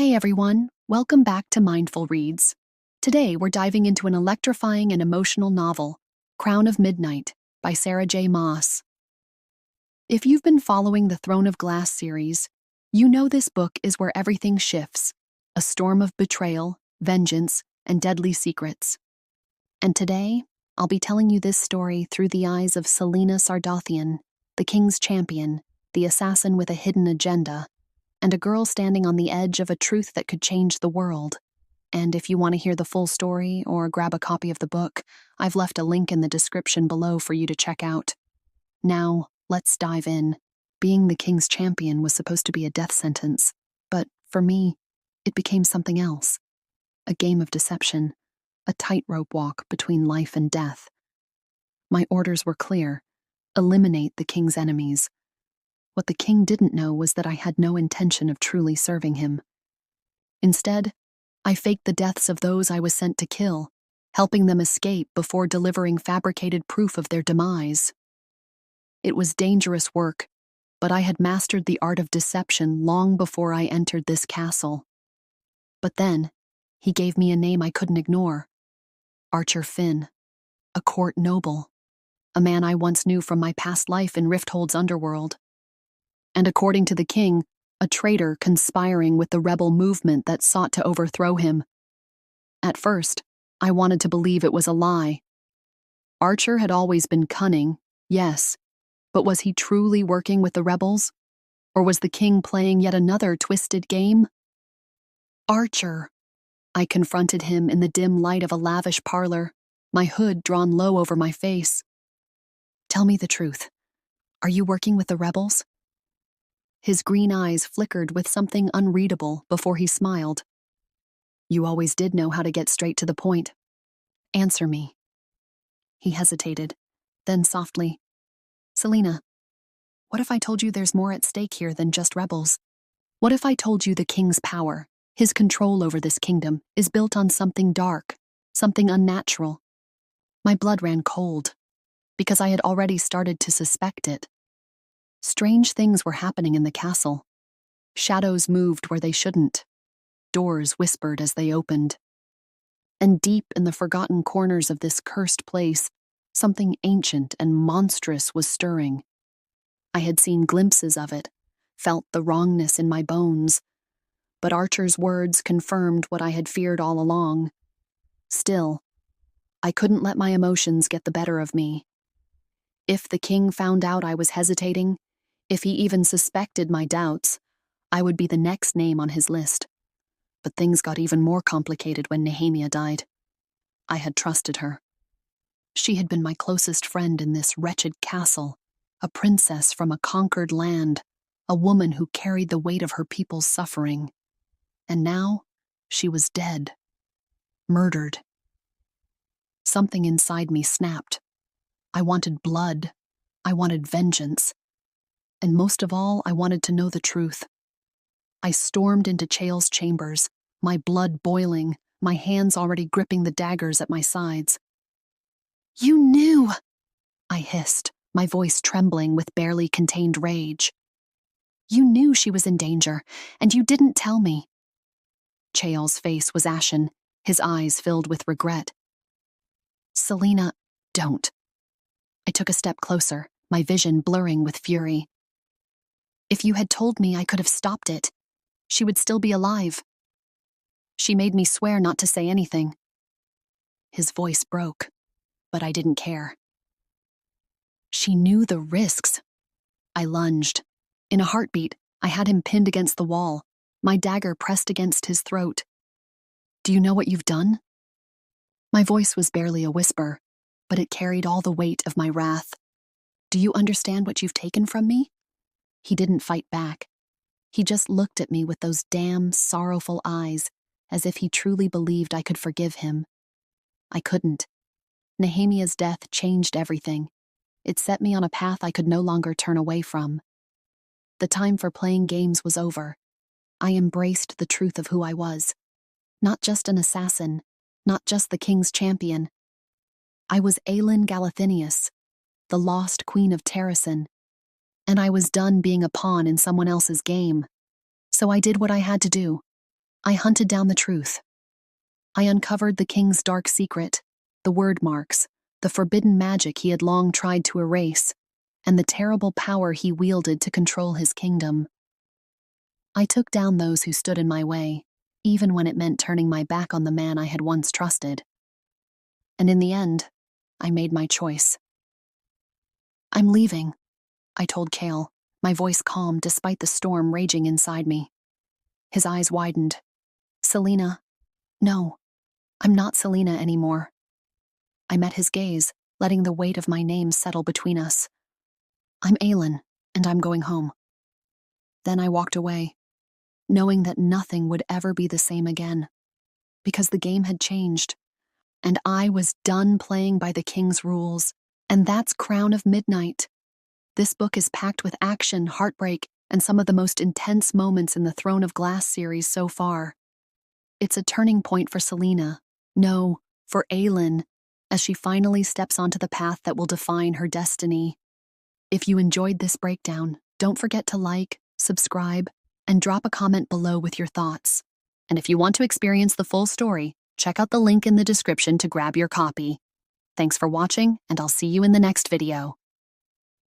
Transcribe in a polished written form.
Hey everyone, welcome back to Mindful Reads. Today we're diving into an electrifying and emotional novel, Crown of Midnight by Sarah J. Maas. If you've been following the Throne of Glass series, you know this book is where everything shifts, a storm of betrayal, vengeance, and deadly secrets. And today, I'll be telling you this story through the eyes of Celaena Sardothien, the king's champion, the assassin with a hidden agenda, and a girl standing on the edge of a truth that could change the world. And if you want to hear the full story or grab a copy of the book, I've left a link in the description below for you to check out. Now, let's dive in. Being the king's champion was supposed to be a death sentence, but for me, it became something else. A game of deception, a tightrope walk between life and death. My orders were clear: eliminate the king's enemies. What the king didn't know was that I had no intention of truly serving him. Instead, I faked the deaths of those I was sent to kill, helping them escape before delivering fabricated proof of their demise. It was dangerous work, but I had mastered the art of deception long before I entered this castle. But then, he gave me a name I couldn't ignore. Archer Finn, a court noble, a man I once knew from my past life in Rifthold's underworld. And according to the king, a traitor conspiring with the rebel movement that sought to overthrow him. At first, I wanted to believe it was a lie. Archer had always been cunning, yes, but was he truly working with the rebels? Or was the king playing yet another twisted game? Archer! I confronted him in the dim light of a lavish parlor, my hood drawn low over my face. Tell me the truth. Are you working with the rebels? His green eyes flickered with something unreadable before he smiled. You always did know how to get straight to the point. Answer me. He hesitated, then softly, Celaena, what if I told you there's more at stake here than just rebels? What if I told you the king's power, his control over this kingdom, is built on something dark, something unnatural? My blood ran cold, because I had already started to suspect it. Strange things were happening in the castle. Shadows moved where they shouldn't. Doors whispered as they opened. And deep in the forgotten corners of this cursed place, something ancient and monstrous was stirring. I had seen glimpses of it, felt the wrongness in my bones, but Archer's words confirmed what I had feared all along. Still, I couldn't let my emotions get the better of me. If the king found out I was hesitating, if he even suspected my doubts, I would be the next name on his list. But things got even more complicated when Nehemia died. I had trusted her. She had been my closest friend in this wretched castle, a princess from a conquered land, a woman who carried the weight of her people's suffering. And now, she was dead. Murdered. Something inside me snapped. I wanted blood. I wanted vengeance. And most of all, I wanted to know the truth. I stormed into Chael's chambers, my blood boiling, my hands already gripping the daggers at my sides. You knew! I hissed, my voice trembling with barely contained rage. You knew she was in danger, and you didn't tell me. Chael's face was ashen, his eyes filled with regret. Celaena, don't. I took a step closer, my vision blurring with fury. If you had told me, I could have stopped it. She would still be alive. She made me swear not to say anything. His voice broke, but I didn't care. She knew the risks. I lunged. In a heartbeat, I had him pinned against the wall, my dagger pressed against his throat. Do you know what you've done? My voice was barely a whisper, but it carried all the weight of my wrath. Do you understand what you've taken from me? He didn't fight back. He just looked at me with those damn, sorrowful eyes, as if he truly believed I could forgive him. I couldn't. Nehemia's death changed everything. It set me on a path I could no longer turn away from. The time for playing games was over. I embraced the truth of who I was. Not just an assassin, not just the king's champion. I was Aelin Galathynius, the lost queen of Terrasen, and I was done being a pawn in someone else's game. So I did what I had to do. I hunted down the truth. I uncovered the king's dark secret, the word marks, the forbidden magic he had long tried to erase, and the terrible power he wielded to control his kingdom. I took down those who stood in my way, even when it meant turning my back on the man I had once trusted. And in the end, I made my choice. I'm leaving, I told Cale, my voice calm despite the storm raging inside me. His eyes widened. Celaena. No, I'm not Celaena anymore. I met his gaze, letting the weight of my name settle between us. I'm Aelin, and I'm going home. Then I walked away, knowing that nothing would ever be the same again, because the game had changed, and I was done playing by the king's rules, and that's Crown of Midnight. This book is packed with action, heartbreak, and some of the most intense moments in the Throne of Glass series so far. It's a turning point for Celaena, no, for Aelin, as she finally steps onto the path that will define her destiny. If you enjoyed this breakdown, don't forget to like, subscribe, and drop a comment below with your thoughts. And if you want to experience the full story, check out the link in the description to grab your copy. Thanks for watching, and I'll see you in the next video.